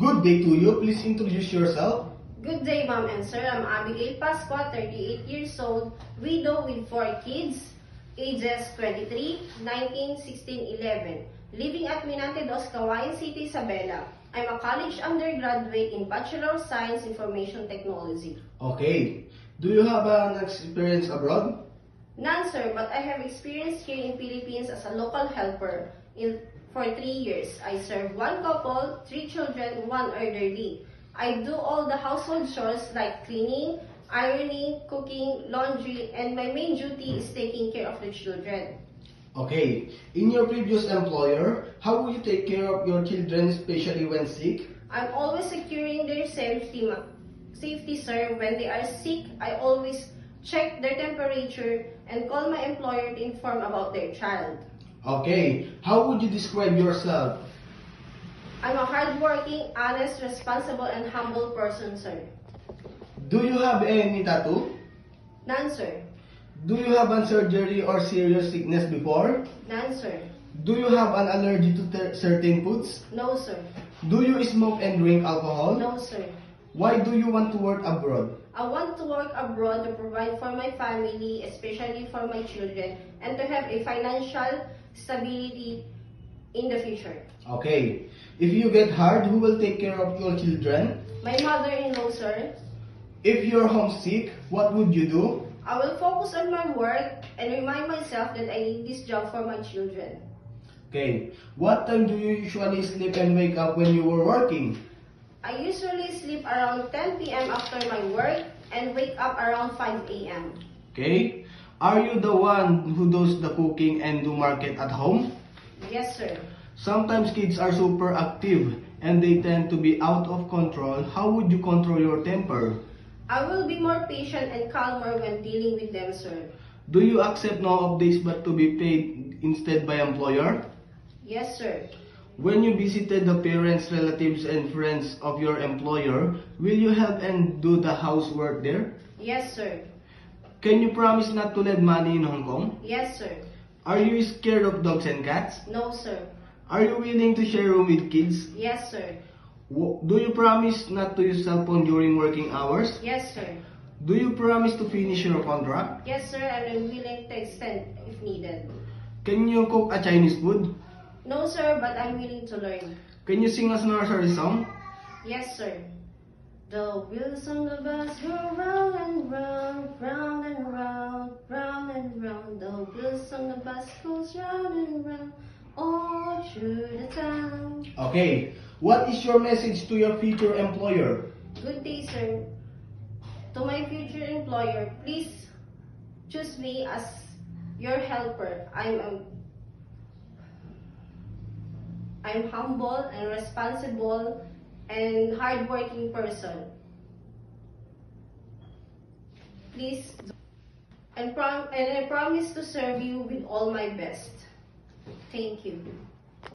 Good day to you. Please introduce yourself. Good day, ma'am and sir. I'm Abigail Pascua, 38 years old, widow with 4 kids, ages 23, 19, 16, 11, living at Minante Dos, Cagayan City, Isabela. I'm a college undergraduate in Bachelor of Science Information Technology. Okay. Do you have an experience abroad? None, sir, but I have experience here in Philippines as a local helper for 3 years. I serve 1 couple, 3 children, 1 elderly. I do all the household chores like cleaning, ironing, cooking, laundry, and my main duty is taking care of the children. Okay. In your previous employer, how would you take care of your children, especially when sick? I'm always securing their safety, sir. When they are sick, I always check their temperature and call my employer to inform about their child. Okay. How would you describe yourself? I'm a hardworking, honest, responsible, and humble person, sir. Do you have any tattoo? None, sir. Do you have a surgery or serious sickness before? None, sir. Do you have an allergy to certain foods? No, sir. Do you smoke and drink alcohol? No, sir. Why do you want to work abroad? I want to work abroad to provide for my family, especially for my children, and to have a financial stability in the future. Okay. If you get hard, who will take care of your children? My mother-in-law, sir. If you're homesick, what would you do? I will focus on my work and remind myself that I need this job for my children. Okay. What time do you usually sleep and wake up when you were working? I usually sleep around 10 p.m. after my work and wake up around 5 a.m. Okay. Are you the one who does the cooking and do market at home? Yes, sir. Sometimes kids are super active and they tend to be out of control. How would you control your temper? I will be more patient and calmer when dealing with them, sir. Do you accept no updates but to be paid instead by employer? Yes, sir. When you visited the parents, relatives, and friends of your employer, will you help and do the housework there? Yes, sir. Can you promise not to lend money in Hong Kong? Yes, sir. Are you scared of dogs and cats? No, sir. Are you willing to share room with kids? Yes, sir. Do you promise not to use cell phone during working hours? Yes, sir. Do you promise to finish your contract? Yes, sir, and I'm willing to extend if needed. Can you cook a Chinese food? No, sir, but I'm willing to learn. Can you sing us a nursery song? Yes, sir. The wheels on the bus go round and round, round and round, round and round. The wheels on the bus goes round and round, all through the town. Okay. What is your message to your future employer? Good day, sir. To my future employer, please choose me as your helper. I'm humble and responsible and hardworking person. Please, and I promise to serve you with all my best. Thank you.